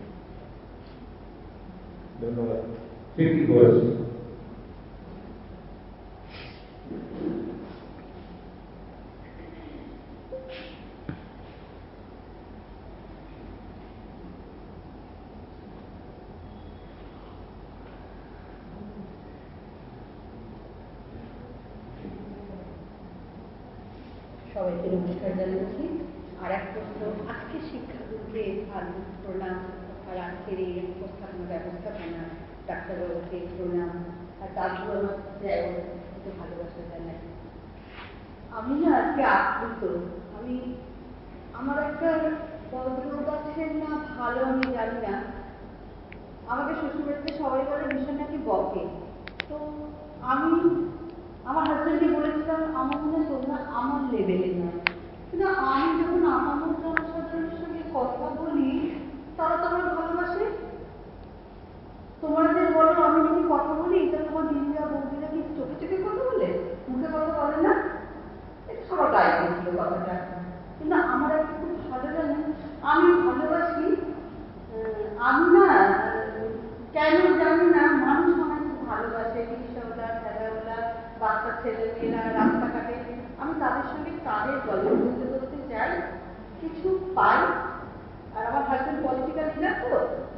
ধন্যবাদ। কীর্তি ঘোষ। সবাইকে নমস্কার জানাচ্ছি। আর এক প্রশ্ন, আজকে শিক্ষাগুরুকে প্রণাম, আর আজকের এই উপস্থাপনা ব্যবস্থাপনা ডাক্তারবাবুকে প্রণাম, আর তারপর আমার ভালোবাসা জানাই। আমি না আজকে আপ্লুত। আমার একটা ভদ্রলোক আছেন না, ভালো আমি জানি না, আমাকে শ্বশুরবাড়িতে সবাই বলে ভীষণ নাকি বকে। তো আমি আমার হাজব্যান্ডকে বলেছিলাম আমার মনে হয় তোমরা আমার লেভেলে নয়, কিন্তু আমি যখন আমার জনসাধারণের সঙ্গে কথা বলি তারা তো আমার ভালোবাসে। তোমরা যে বলো আমি যদি কথা বলি, এটা তোমার দিদিরা বৌদিরা কি চোখে চোখে কথা বলে, মুখে কথা বলে না? এটা সবার গায়ে দিয়েছিল কথাটা, কিন্তু আমার একটা খুব ভালো জানে আমি ভালোবাসি। আমি না কেন জানি না, মানুষ আমাকে খুব ভালোবাসে, রিক্সাওয়ালা, ঠেলাওয়ালা, বাচ্চা ছেলেমেয়েরা রাস্তাঘাটে, আমি তাদের সঙ্গে তাদের গল্প বলতে বলতে যাই, কিছু পাই। আর আমার হাজব্যান্ড পলিটিক্যাল লিডার, তো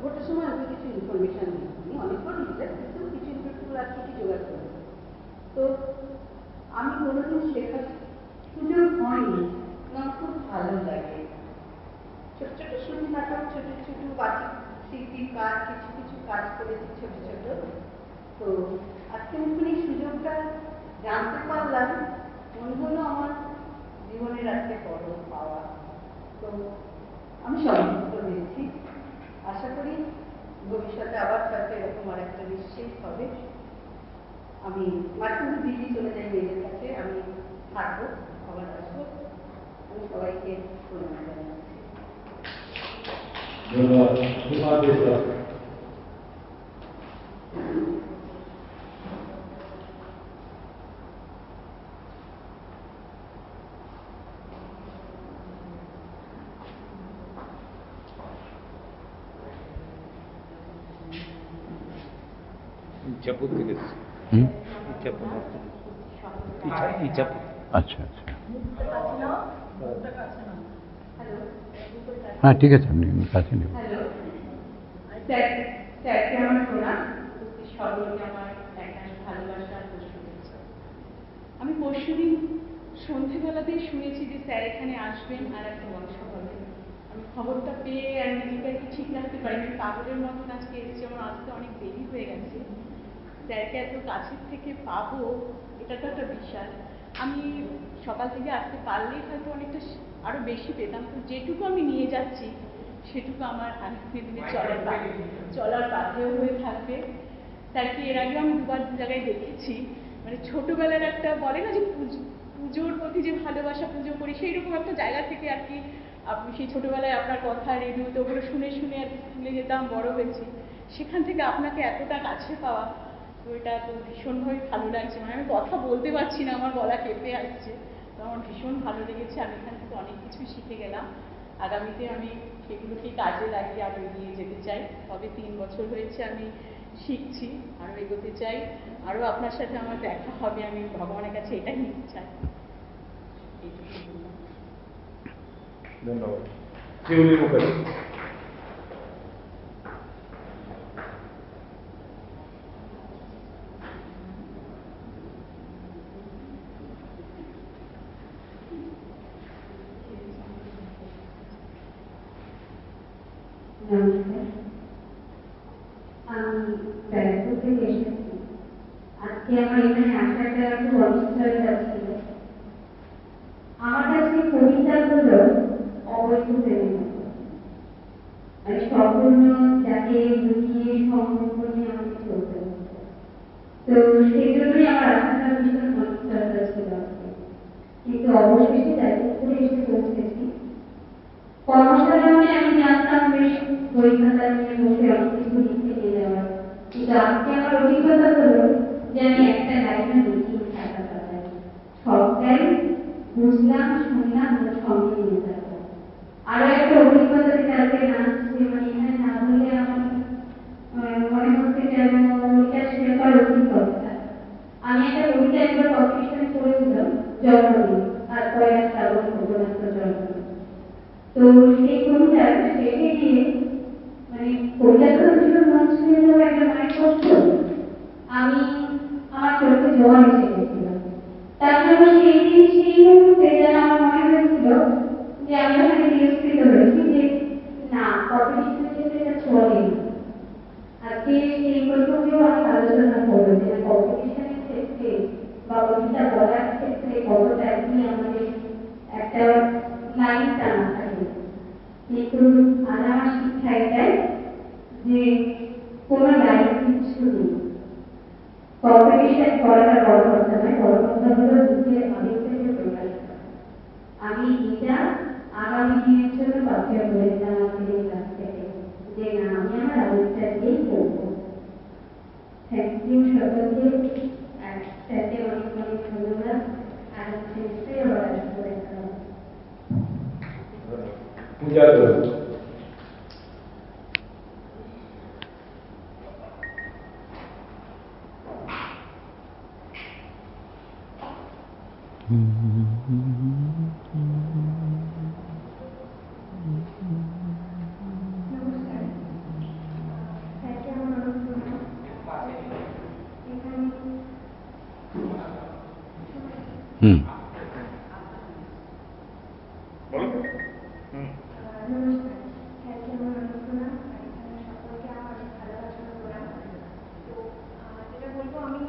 ভোটের সময় আমি কিছু ইনফরমেশন নিই, আমি অনেক বড় লিডার, কিন্তু কিছু ইনফরমেশন আর কি জোগাড় করি। তো আমি কোনোদিন শেখার সুযোগ হয়নি, আমার খুব ভালো লাগে। ছোট ছোট শুনি নাটক, ছোট ছোট বাকি স্মৃতির কাজ, কিছু কিছু কাজ করেছি ছোট ছোট। তো আজকে নতুন এই সুযোগটা জানতে পারলাম, মনে হলো আমার জীবনের আজকে বড় পাওয়া। তো আমি সন্তুষ্ট হয়েছি। আশা করি ভবিষ্যতে আবার হয়তো এরকম আর একটা নিশ্চয়ই হবে। আমি মাঝে মাঝে দিল্লি চলে যাই মেয়েদের কাছে, আমি থাকবো, আবার আসবো। আমি সবাইকে প্রণাম জানাচ্ছি। ধন্যবাদ। কুমার বিশ্বাস। ইচ্ছাপুর থেকে এসেছি। ইচ্ছাপুর ইচ্ছাপুর। আচ্ছা আচ্ছা, হ্যাঁ ঠিক আছে, আপনি কাছে নেব। হ্যালো স্যারকে আমার প্রণাম, সকলকে আমার একটা ভালোবাসা আর শুভেচ্ছা। আমি পরশুদিন সন্ধ্যেবেলাতেই শুনেছি যে স্যার এখানে আসবেন আর একটা ওয়ার্কশপ হবে। আমি খবরটা পেয়ে আর নিজেকে একটু ঠিক রাখতে পারিনি, পাগলের মতন আজকে এসেছি, আমার আসতে অনেক দেরি হয়ে গেছে। স্যারকে এত কাছের থেকে পাবো এটা তো একটা বিশাল। আমি সকাল থেকে আসতে পারলেই হয়তো অনেকটা আরো বেশি পেতাম, তো যেটুকু আমি নিয়ে যাচ্ছি সেটুকু আমার আগামী দিনে চলার বাধ্যেও হয়ে থাকবে। স্যারকে এর আগে আমি দুবার দু জায়গায় দেখেছি, মানে ছোটবেলার একটা বলে না যে পুজোর প্রতি যে ভালোবাসা, পুজো করি সেই রকম একটা জায়গা থেকে আর কি। আপনি সেই ছোটবেলায় আপনার কথা রেডিওতে ওগুলো শুনে শুনে আর কি স্কুলে যেতাম, বড় হয়েছি, সেখান থেকে আপনাকে এতটা কাছে পাওয়া, তো এটা তো ভীষণভাবে ভালো লাগছে। মানে আমি কথা বলতে পারছি না, আমার গলা কেঁপে আসছে, তো আমার ভীষণ ভালো লেগেছে। আমি এখান থেকে অনেক কিছু শিখে গেলাম। আগামীতে আমি সেগুলোকে কাজে লাগিয়ে আরও এগিয়ে যেতে চাই। তবে 3 বছর হয়েছে আমি শিখছি, আরও এগোতে চাই, আরও আপনার সাথে আমার দেখা হবে, আমি ভগবানের কাছে এটাই নিতে চাই। এইটুকুই বললাম। ধন্যবাদ। শিউলি মুখার্জি। নমস্কার, আমি ব্যারাকপুর থেকে এসেছি। আজকে আমার এখানে আসাটা খুব অনিশ্চয়তা ছিল। আমার কাছে কবিতাগুলো অবৈধ প্রেমের মতো, মানে সম্পূর্ণ যাকে বুঝিয়ে সম্পর্ক নিয়ে আমাকে চলতে হতো। তো সেই জন্যই আমার আসাটা ভীষণ অনিশ্চয়তা ছিল আজকে, কিন্তু অবশেষে ব্যারাকপুরে এসে পৌঁছেছি। কর্মশালা মানে আমি জানতাম বেশ বই খাতা নিয়ে বসে অনেক কিছু লিখতে নিয়ে যাওয়ার, কিন্তু আজকে আমার অভিজ্ঞতা হলো যে আমি একটা লাইনও লিখিনি খাতা খাতায়, সবটাই বুঝলাম, শুনলাম, সঙ্গে নিয়ে যাবো। আরো একটা অভিজ্ঞতা যেটা আজকে নাচছে, মানে এখানে না বললে আমার মনে হচ্ছে যেন এটা শেখার অভিজ্ঞতা। আমি একটা কবিতা একবার কম্পিটিশনে পড়েছিলাম, জন্মদিন আর 1 শ্রাবণ ভগবানের জন্মদিন। তো সেই কবিতার শেষে গিয়ে মানে কবিতাটা ভীষণ মন ছুঁয়ে যাওয়া একটা মায়ের কষ্ট, আমি আমার চোখে জল এসে গেছিলাম। তারপরে সেই দিন সেই মুহূর্তে যেন আমার মনে হয়েছিল যে আমি ওখানে তিরস্কৃত হয়েছি, যে না কম্পিটিশনের ক্ষেত্রে এটা চলে না। আজকে সেই প্রসঙ্গেও আমি আলোচনা করবো যে কম্পিটিশনের ক্ষেত্রে বা কবিতা বলার ক্ষেত্রে কতটা কি আমাদের একটা লাইন টানা থাকে। কিন্তু আমার শিক্ষা এটাই যে কোনো লাইন কিছু নেই, কম্পিটিশন করাটা বড় কথা নয়, বড় কথা হলো নিজের আবেগটাকে প্রকাশ করা। আমি এটা আগামী দিনের জন্য বাচ্চা করেছিলাম আমাদের এই কাছ থেকে, যে না আমি আমার আবেগটা দিয়েই করবো। থ্যাংক ইউ সকলকে, একসাথে অনেক অনেক ধন্যবাদ। আর নিশ্চয়ই আবার আসবো দেখা হবে। পূজা দোল। নমস্কার, স্যারকে আমার অনুরোধ এখানে নমস্কার, স্যারকে আমার অনুরোধ এখানে সকলকে আমার ভালোবাসা প্রণাম। তো যেটা বলবো, আমি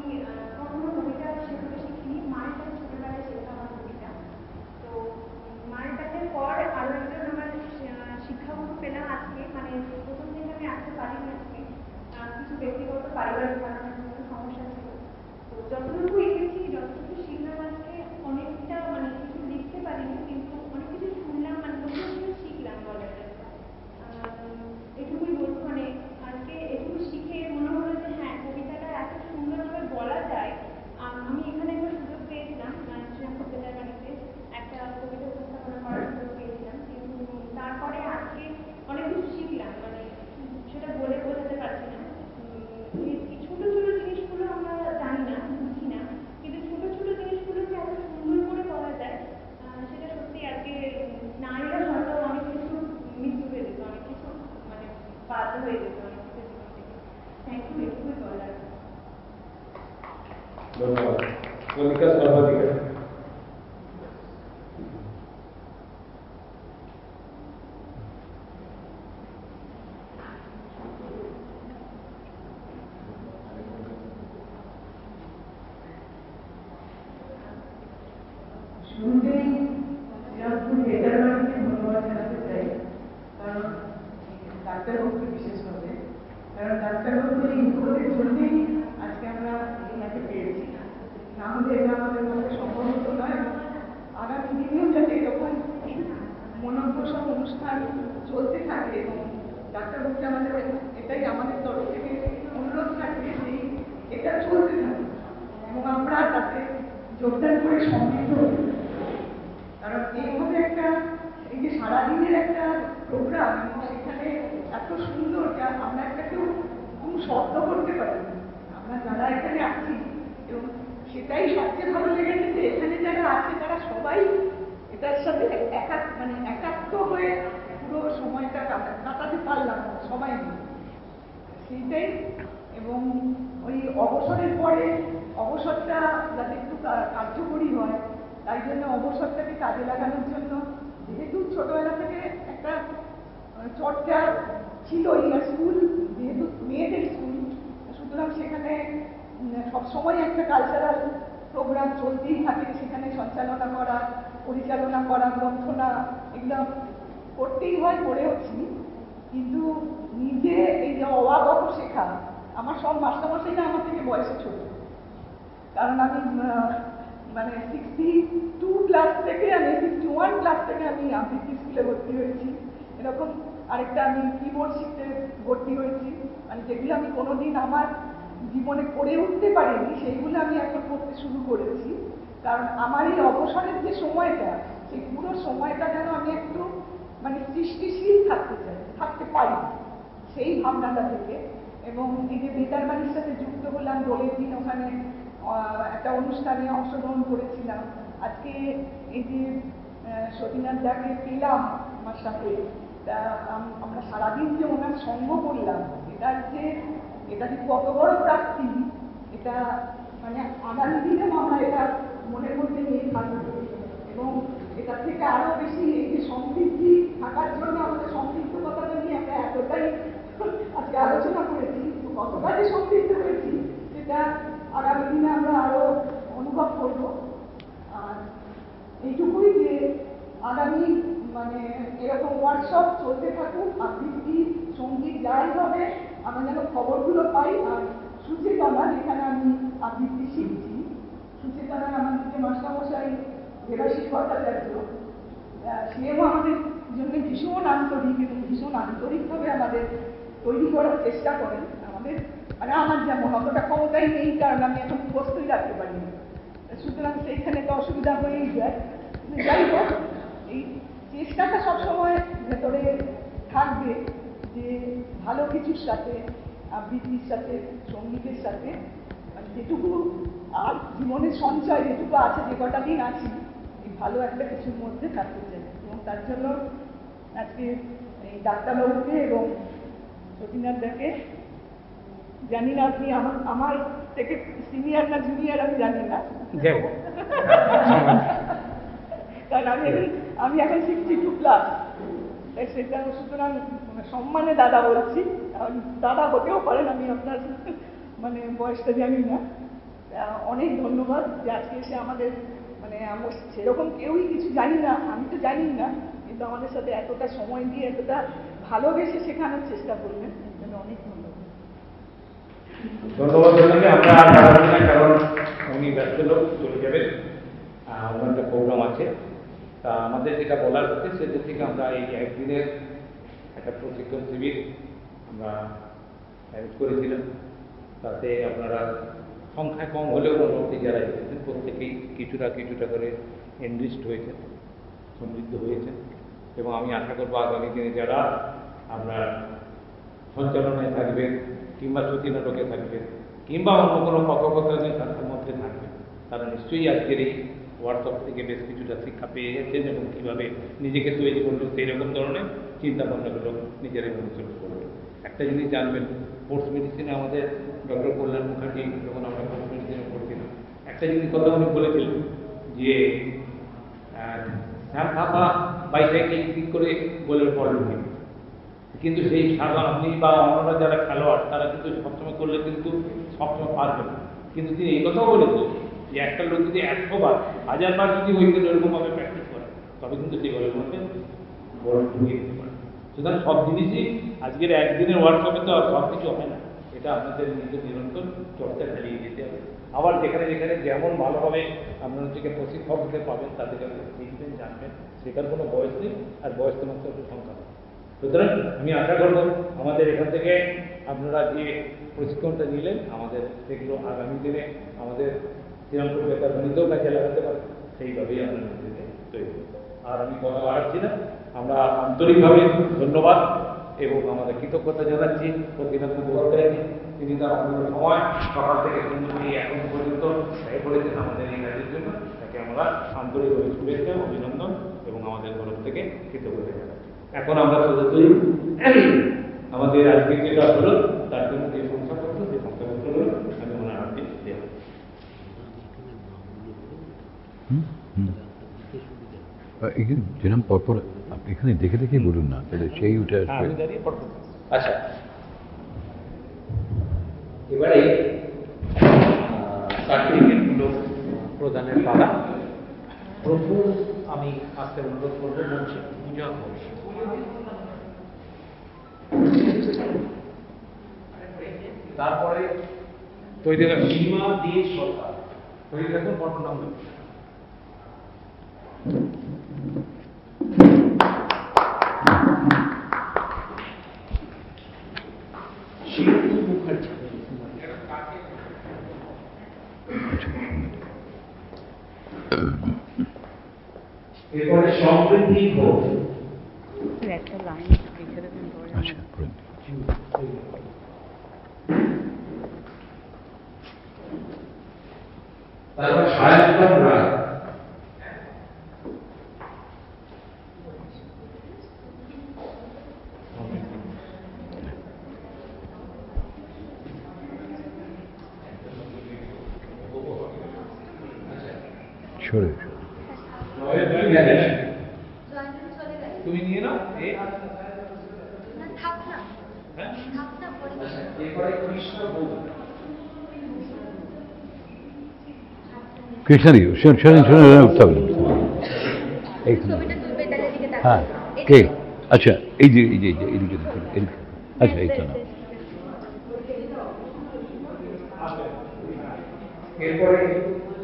কখনো কবিতা সেভাবে শিখিনি, মায়ের কাছে ছোটবেলায় শেখা আমার কবিতা। তো মায়ের কাছে পর আরো একজন আমার শিক্ষাগুরু পেলাম আজকে, মানে প্রথম থেকে আমি আসতে পারিনি আজকে, কিছু ব্যক্তিগত পারিবারিক কারণের জন্য সমস্যা ছিল। তো যতটুকু এসেছি, যতটুকু শিখলাম আজকে, অনেকটা মানে কিছু লিখতে পারিনি, কিন্তু অনেক কিছু শুনলাম, মানে নতুন কিছু শিখলাম বলা যায়। এটুকুই বলবো, মানে আজকে এটুকু শিখে মনে হলো যে হ্যাঁ, কবিতাটা এত সুন্দরভাবে বলা যায়। আমি এখানে একটা সুযোগ পেয়েছিলাম, শ্রীরামপুর জেলার বাড়িতে একটা কবিতা উপস্থাপনা করার সুযোগ পেয়েছিলাম, কিন্তু তারপরে আজকে অনেক কিছু শিখলাম, মানে সেটা বলে বোঝাতে পারছি না। এই ছোট ছোট জিনিসগুলো আমরা জানি না, বুঝি না, কিন্তু ছোট ছোট জিনিসগুলোকে এত সুন্দর করে বলা যায়, সেটা সত্যি আজকে নারীরা হয়তো অনেক কিছু মিস হয়ে যেত, অনেক কিছু মানে বাদ হয়ে যেত অনেক কিছু জীবন থেকে। থ্যাংক ইউ, এটুকুই বলার। ধন্যবাদ। মনিকা সর্বাধিকারী। ডাক্তারবাবুকে বিশেষভাবে, কারণ ডাক্তারবাবুর এই উদ্যোগের জন্যেই আজকে আমরা এনাকে পেয়েছি, না হলে এটা আমাদের পক্ষে সম্ভব হতো না। এবং আগামী দিনেও যাতে এরকম মনোপ্রসব অনুষ্ঠান চলতে থাকে এবং ডাক্তারবাবুকে আমাদের এটাই আমাদের তরফ থেকে অনুরোধ থাকবে যে এটা চলতে থাকে এবং আমরা তাতে যোগদান করে সমৃদ্ধ হই। কারণ এইভাবে একটা এই যে সারাদিনের একটা প্রোগ্রাম এবং সেখানে এত সুন্দর যা আমরা একটা কেউ কোনো শব্দ করতে পারি না, আমরা যারা এখানে আছি, এবং সেটাই সবচেয়ে ভালো লেগেছে যে এখানে যারা আছে তারা সবাই এটার সাথে একাত্ম হয়ে পুরো সময়টা কাটাতে পারলাম সবাই মিলে, সেইটাই। এবং ওই অবসরের পরে অবসরটা যাতে একটু কার্যকরী হয়, তাই জন্য অবসরটাকে কাজে লাগানোর জন্য, যেহেতু ছোটবেলা থেকে একটা চর্চা ছিল এই স্কুল, যেহেতু মেয়েদের স্কুল, সুতরাং সেখানে সবসময় একটা কালচারাল প্রোগ্রাম চলতেই থাকে, সেখানে সঞ্চালনা করা, পরিচালনা করা, গ্রন্থনা এগুলো করতেই হয়, করেওছি। কিন্তু নিজে এই যে অবাক শেখা, আমার সব মাস্টারমশাইরা আমার থেকে বয়সে ছোট, কারণ আমি 62 ক্লাস থেকে 61 ক্লাস থেকে আমি আবৃত্তি স্কুলে ভর্তি হয়েছি। এরকম আরেকটা আমি কিবোর্ড শিখতে ভর্তি হয়েছি, যেগুলো আমি কোনোদিন আমার জীবনে করে উঠতে পারিনি, সেইগুলো আমি এখন করতে শুরু করেছি। কারণ আমার এই অবসরের যে সময়টা, সেই পুরো সময়টা যেন আমি একটু সৃষ্টিশীল থাকতে পারি, সেই ভাবনাটা থেকে। এবং এই যে বেতার বাড়ির সাথে যুক্ত হলাম, দোলের দিন ওখানে একটা অনুষ্ঠানে অংশগ্রহণ করেছিলাম। আজকে এই যে সতীনাথ দাকে পেলাম আমার সাথে, তা আমরা সারাদিন যে ওনার সঙ্গ করলাম, এটা যে কত বড় প্রাপ্তি, এটা আগামী দিনেও আমরা এটা মনের মধ্যে নিয়ে থাকবো। এবং এটা থেকে আরো বেশি এই যে সমৃদ্ধি থাকার জন্য আমাদের সমৃদ্ধ কথাটা নিয়ে আমরা এতটাই আজকে আলোচনা করেছি, কতটা যে সমৃদ্ধ হয়েছি সেটা আগামী দিনে আমরা আরো অনুভব করব। আর এইটুকুই যে আগামী এরকম ওয়ার্কশপ চলতে থাকুক, আবৃত্তি, সঙ্গীত যাই হবে, আমরা যেন খবরগুলো পাই। আর সুচেতনা, যেখানে আমি আবৃত্তি শিখছি, সুচেতনার আমাদের যে মাস্টারমশাই দেবাশিস ভট্টাচার্য, সেও আমাদের জন্য ভীষণ আন্তরিক এবং ভীষণ আন্তরিকভাবে আমাদের তৈরি করার চেষ্টা করেন। আমাদের আমার যেমন অতটা ক্ষমতাই নেই, কারণ আমি এখন প্রস্তুতি রাখতে পারি না, সুতরাং সেইখানে তো অসুবিধা হয়েই যায়। যাই হোক, এই চেষ্টাটা সবসময় ভেতরে থাকবে যে ভালো কিছুর সাথে, আবৃত্তির সাথে, সঙ্গীতের সাথে যেটুকু আর জীবনের সঞ্চয় যেটুকু আছে, যে কটা দিন আছি, এই ভালো একটা কিছুর মধ্যে থাকতে চাই। এবং তার জন্য আজকে এই ডাক্তারবাবুকে এবং সতীনাথ দাকে, জানি না আপনি আমার থেকে সিনিয়র না জুনিয়র আমি জানি না, কারণ আমি এখন 62 প্লাস, সেটা সুতরাং সম্মানে দাদা বলছি। দাদা হতেও পারেন, আমি আপনার বয়সটা জানি না। অনেক ধন্যবাদ যে আজকে এসে আমাদের আমরা সেরকম কেউই কিছু জানি না, আমি তো জানি না, কিন্তু আমাদের সাথে এতটা সময় দিয়ে এতটা ভালোবেসে শেখানোর চেষ্টা করলেন, এর জন্য অনেক ধন্যবাদ। ধন্যবাদ জানালে আমরা আর বাড়াবো না, কারণ উনি ব্যস্ত লোক, চলে যাবেন, ওনার একটা প্রোগ্রাম আছে। তা আমাদের যেটা বলার হচ্ছে, সেটা থেকে আমরা এই একদিনের একটা প্রশিক্ষণ শিবির আমরা অ্যারেঞ্জ করেছিলাম। তাতে আপনারা সংখ্যায় কম হলেও মোটামুটি যারা এসেছেন প্রত্যেকেই কিছুটা করে এনরিচড হয়েছেন, সমৃদ্ধ হয়েছেন। এবং আমি আশা করবো আগামী দিনে যারা আমরা সঞ্চালনায় থাকবেন, কিংবা শ্রুতি নাটকে থাকবেন, কিংবা অন্য কোনো কথোপকথনের তাদের মধ্যে থাকবেন, তারা নিশ্চয়ই আজকের এই ওয়ার্কশপ থেকে বেশ কিছুটা শিক্ষা পেয়ে গেছেন এবং কীভাবে নিজেকে তৈরি করবেন সেই রকম ধরনের চিন্তাভাবনাগুলো নিজেরাই অনুসরণ করবেন। একটা জিনিস জানবেন, স্পোর্টস মেডিসিনে আমাদের ডক্টর কল্যাণ মুখার্জি, যখন আমরা স্পোর্টস মেডিসিনে পড়ছিলাম, একটা জিনিস কথা উনি বলেছিলেন যে শ্যাম থাপা বাইসাইকেল ঠিক করে গোলের বল ঢুকে, কিন্তু সেই সারা আপনি বা অন্যরা যারা খেলোয়াড় তারা কিন্তু সবসময় করলে কিন্তু সবসময় পারবে না। কিন্তু তিনি এই কথাও বলেছেন যে একটা লোক যদি 100 বার 1000 বার যদি ওইগুলো এরকমভাবে প্র্যাকটিস করে, তবে কিন্তু সেই গোলের মধ্যে বল ঢুকিয়ে দিতে পারে। সুতরাং সব জিনিসই আজকের একদিনের ওয়ার্কশপে তো আর সব কিছু হয় না, এটা আপনাদের নিজের নিরন্তর চর্চা চালিয়ে যেতে হবে। আবার যেখানে যেখানে যেমন ভালোভাবে আপনারা থেকে প্রশিক্ষকদের পাবেন তাদের কাছে শিখবেন, জানবেন, শেখার কোনো বয়স নেই, আর বয়স তো মাত্র একটা সংখ্যা। সুতরাং আমি আশা করব আমাদের এখান থেকে আপনারা যে প্রশিক্ষণটা নিলেন আমাদের সেগুলো আগামী দিনে আমাদের শ্রীরামপুর বেকার বাণিজ্যও কাজে লাগাতে পারে, সেইভাবেই আমরা নিজেদের তৈরি করব। আর আমি কথা বাড়াচ্ছি না, আমরা আন্তরিকভাবে ধন্যবাদ এবং আমাদের কৃতজ্ঞতা জানাচ্ছি প্রতিরক্ষা দপ্তরকে। তিনি তার অমূল্য সময় সকাল থেকে সন্ধ্যা এখন পর্যন্ত ব্যয় করেছেন আমাদের এই কাজের জন্য, তাকে আমরা আন্তরিকভাবে শুভেচ্ছা, অভিনন্দন এবং আমাদের তরফ থেকে কৃতজ্ঞতা জানাচ্ছি। এখন আমরা সরাসরি আমাদের আজকে যেটা হলো তার জন্য যে সংখ্যাপত্রগুলো আমি ওনার হাতে দেব। এখানে যেরকম পরপর আপনি এখানে দেখে দেখে বলুন না, তাহলে সেই উঠে আসবে। আমি দাঁড়িয়ে পড়বো। আচ্ছা, এবারে সার্টিফিকেটগুলো প্রদানের পালা। প্রথম আমি আজকে অনুরোধ করবো মঞ্চে পূজা ঘোষ। তারপরে তৈরি রাখুন সীমা দিয়ে সরকার, তৈরি রাখুন পটনাম। শিবু মুখার্জি। এরপরে সমৃদ্ধি ঘোষ। একটা লাইন লিখে দেবেন পরে। আচ্ছা, তারপর সায়ন্তন রায়। সরে তুমি নিয়ে নাও। কৃষ্ণাদি শোনেন উঠতে হবে না। হ্যাঁ, কে? আচ্ছা, এই যে এদিকে দেখুন, এদিকে। আচ্ছা, এই তো না। এরপরে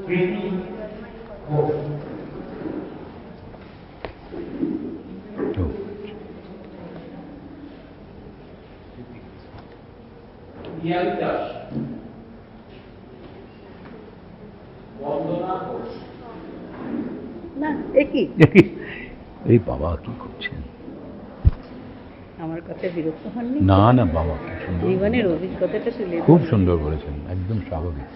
প্রীতি ঘোষ। ইয়াল দাস। বন্দনা ঘোষ। না একই এই বাবা কি করছেন? আমার কথা বিরক্ত হননি? না না বাবা, কি সুন্দর, জীবনের অভিজ্ঞতাটা তুলে খুব সুন্দর বলেছেন, একদম স্বাভাবিক।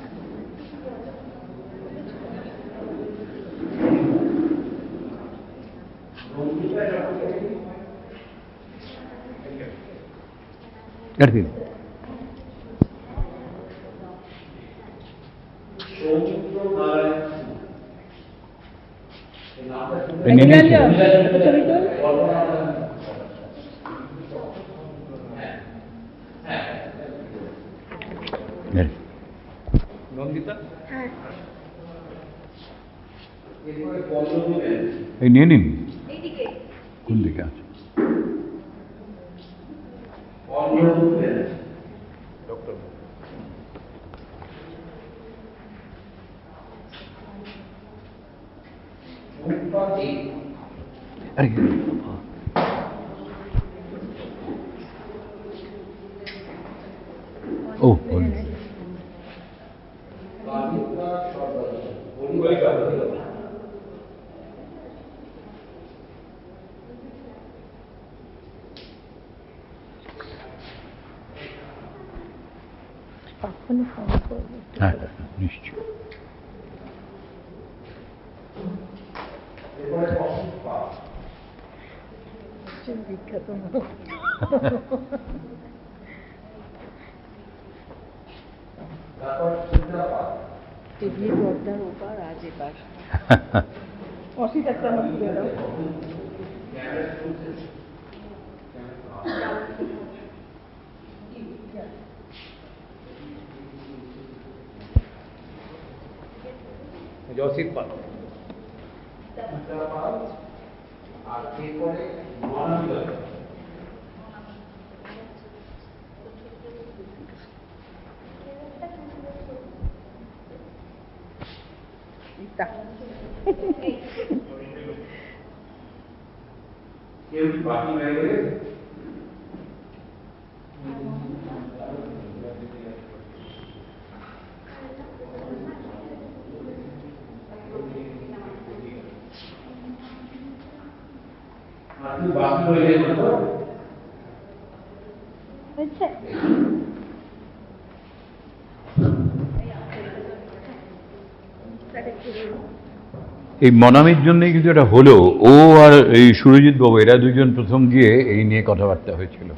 নন্দিতা। এই নিয়ে নিন। কোন দিকে আছে? ডক্টর আরে ও বলুন। হ্যাঁ, নিশ্চয়। বিখ্যাত টিভি পর্দার ওপার আজ এপার। অসিত একটা আমার তুলে দাও। অসিত পাল। আর এরপরে কেউ কি বাকি হয়ে গেলে বাকি হয়ে গেলে তো এই মনামির জন্যই কিন্তু এটা হলো। ও আর এই সুরজিৎ বাবু এরা দুজন প্রথম গিয়ে এই নিয়ে কথাবার্তা হয়েছিল।